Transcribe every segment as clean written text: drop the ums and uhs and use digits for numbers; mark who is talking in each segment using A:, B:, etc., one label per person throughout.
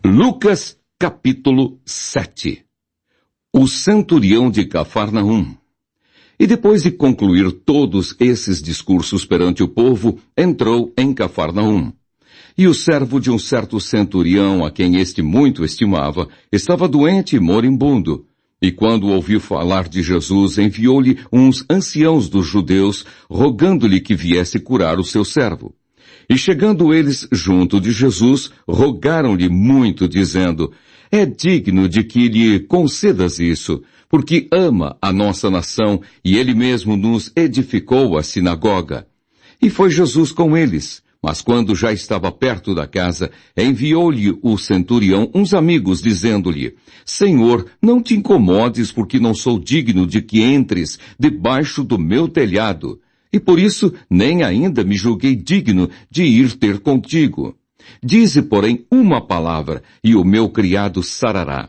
A: Lucas, capítulo 7. O centurião de Cafarnaum. E depois de concluir todos esses discursos perante o povo, entrou em Cafarnaum. E o servo de um certo centurião, a quem este muito estimava, estava doente e moribundo. E quando ouviu falar de Jesus, enviou-lhe uns anciãos dos judeus, rogando-lhe que viesse curar o seu servo. E chegando eles junto de Jesus, rogaram-lhe muito, dizendo: é digno de que lhe concedas isso, porque ama a nossa nação e ele mesmo nos edificou a sinagoga. E foi Jesus com eles. Mas quando já estava perto da casa, enviou-lhe o centurião uns amigos, dizendo-lhe: Senhor, não te incomodes, porque não sou digno de que entres debaixo do meu telhado. E por isso nem ainda me julguei digno de ir ter contigo. Dize, porém, uma palavra, e o meu criado sarará.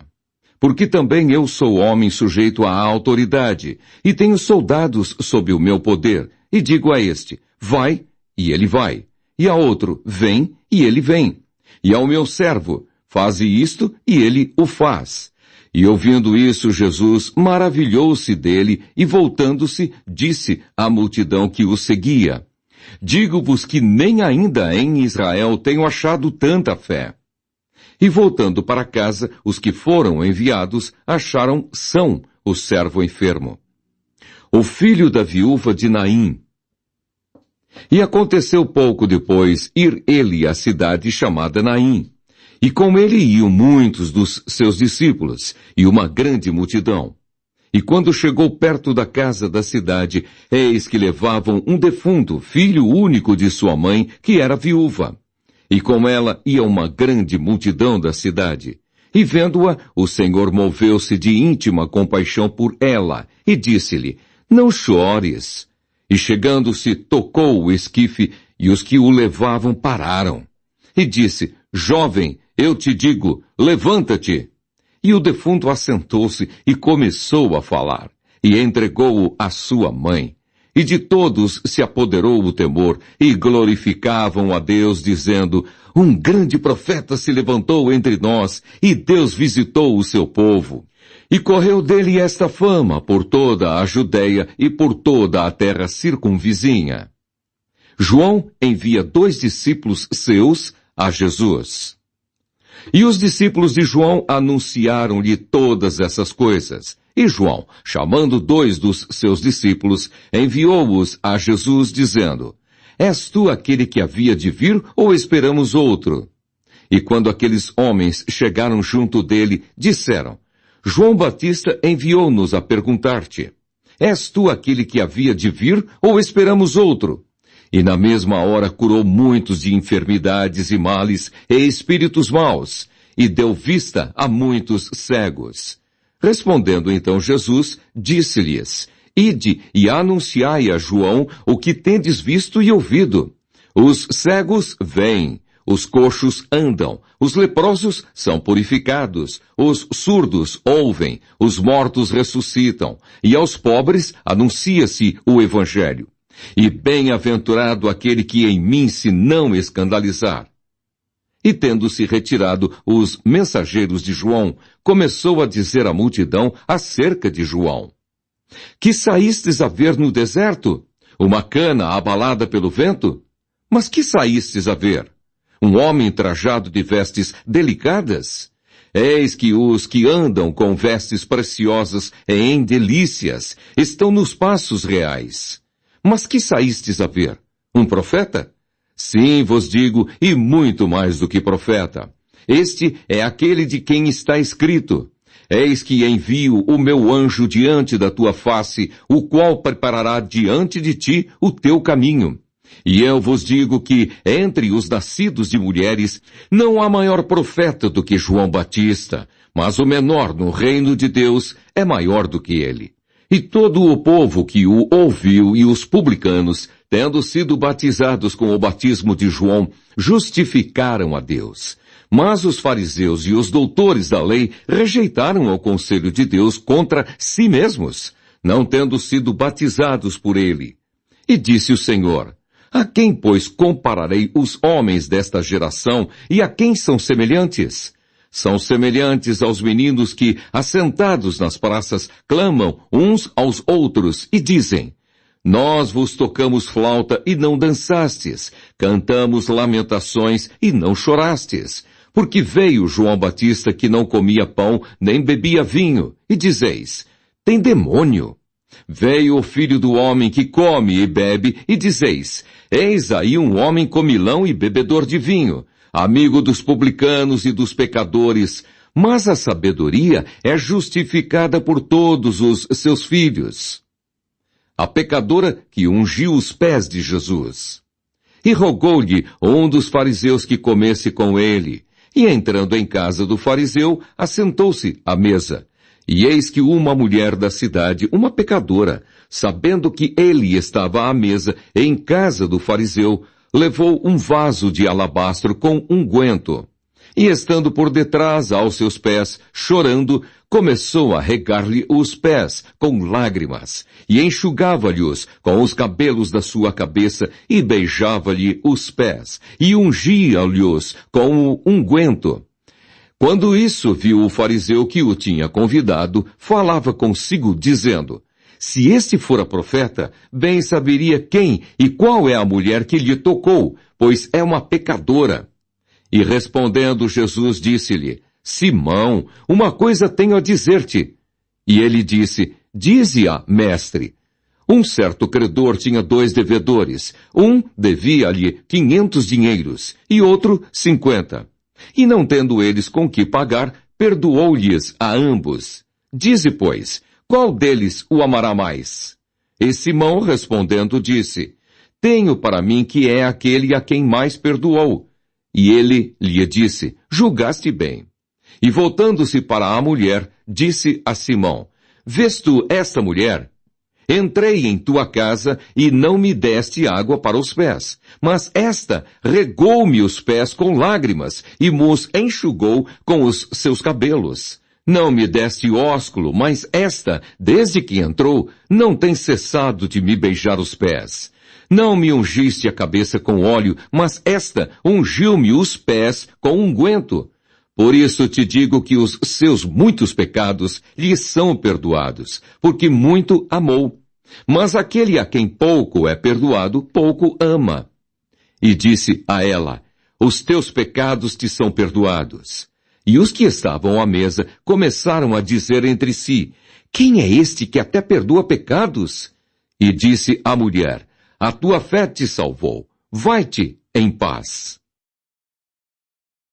A: Porque também eu sou homem sujeito à autoridade, e tenho soldados sob o meu poder. E digo a este: vai, e ele vai. E a outro: vem, e ele vem. E ao meu servo: faze isto, e ele o faz. E ouvindo isso, Jesus maravilhou-se dele e, voltando-se, disse à multidão que o seguia: digo-vos que nem ainda em Israel tenho achado tanta fé. E voltando para casa, os que foram enviados acharam são o servo enfermo. O filho da viúva de Naim. E aconteceu pouco depois ir ele à cidade chamada Naim. E com ele iam muitos dos seus discípulos, e uma grande multidão. E quando chegou perto da casa da cidade, eis que levavam um defunto, filho único de sua mãe, que era viúva. E com ela ia uma grande multidão da cidade. E vendo-a, o Senhor moveu-se de íntima compaixão por ela, e disse-lhe: não chores. E chegando-se, tocou o esquife, e os que o levavam pararam. E disse: jovem, eu te digo, levanta-te. E o defunto assentou-se e começou a falar, e entregou-o à sua mãe. E de todos se apoderou o temor, e glorificavam a Deus, dizendo: um grande profeta se levantou entre nós, e Deus visitou o seu povo. E correu dele esta fama por toda a Judeia e por toda a terra circunvizinha. João envia 2 discípulos seus a Jesus. E os discípulos de João anunciaram-lhe todas essas coisas. E João, chamando 2 dos seus discípulos, enviou-os a Jesus, dizendo: és tu aquele que havia de vir, ou esperamos outro? E quando aqueles homens chegaram junto dele, disseram: João Batista enviou-nos a perguntar-te: és tu aquele que havia de vir, ou esperamos outro? E na mesma hora curou muitos de enfermidades e males e espíritos maus, e deu vista a muitos cegos. Respondendo então Jesus, disse-lhes: ide e anunciai a João o que tendes visto e ouvido. Os cegos veem, os coxos andam, os leprosos são purificados, os surdos ouvem, os mortos ressuscitam, e aos pobres anuncia-se o Evangelho. E bem-aventurado aquele que em mim se não escandalizar. E tendo-se retirado os mensageiros de João, começou a dizer à multidão acerca de João: que saístes a ver no deserto? Uma cana abalada pelo vento? Mas que saístes a ver? Um homem trajado de vestes delicadas? Eis que os que andam com vestes preciosas e em delícias estão nos passos reais. Mas que saístes a ver? Um profeta? Sim, vos digo, e muito mais do que profeta. Este é aquele de quem está escrito: eis que envio o meu anjo diante da tua face, o qual preparará diante de ti o teu caminho. E eu vos digo que, entre os nascidos de mulheres, não há maior profeta do que João Batista, mas o menor no reino de Deus é maior do que ele. E todo o povo que o ouviu e os publicanos, tendo sido batizados com o batismo de João, justificaram a Deus. Mas os fariseus e os doutores da lei rejeitaram o conselho de Deus contra si mesmos, não tendo sido batizados por ele. E disse o Senhor: a quem, pois, compararei os homens desta geração, e a quem são semelhantes? São semelhantes aos meninos que, assentados nas praças, clamam uns aos outros e dizem: Nós vos tocamos flauta e não dançastes, cantamos lamentações e não chorastes. Porque veio João Batista que não comia pão nem bebia vinho, e dizeis: Tem demônio. Veio o Filho do Homem que come e bebe, e dizeis: Eis aí um homem comilão e bebedor de vinho, amigo dos publicanos e dos pecadores, mas a sabedoria é justificada por todos os seus filhos. A pecadora que ungiu os pés de Jesus. E rogou-lhe um dos fariseus que comesse com ele. E entrando em casa do fariseu, assentou-se à mesa. E eis que uma mulher da cidade, uma pecadora, sabendo que ele estava à mesa em casa do fariseu, levou um vaso de alabastro com unguento. E estando por detrás aos seus pés, chorando, começou a regar-lhe os pés com lágrimas, e enxugava-lhe-os com os cabelos da sua cabeça, e beijava-lhe os pés, e ungia-lhe-os com o unguento. Quando isso viu o fariseu que o tinha convidado, falava consigo, dizendo: Se este fora profeta, bem saberia quem e qual é a mulher que lhe tocou, pois é uma pecadora. E respondendo Jesus disse-lhe: Simão, uma coisa tenho a dizer-te. E ele disse: Dize-a, mestre. Um certo credor tinha 2 devedores. Um devia-lhe 500 dinheiros e outro 50. E não tendo eles com que pagar, perdoou-lhes a ambos. Dize, pois, qual deles o amará mais? E Simão, respondendo, disse: Tenho para mim que é aquele a quem mais perdoou. E ele lhe disse: Julgaste bem. E voltando-se para a mulher, disse a Simão: Vês tu esta mulher? Entrei em tua casa e não me deste água para os pés, mas esta regou-me os pés com lágrimas e mos enxugou com os seus cabelos. Não me deste ósculo, mas esta, desde que entrou, não tem cessado de me beijar os pés. Não me ungiste a cabeça com óleo, mas esta ungiu-me os pés com unguento. Por isso te digo que os seus muitos pecados lhe são perdoados, porque muito amou. Mas aquele a quem pouco é perdoado, pouco ama. E disse a ela: Os teus pecados te são perdoados. E os que estavam à mesa começaram a dizer entre si: Quem é este que até perdoa pecados? E disse a mulher: A tua fé te salvou. Vai-te em paz.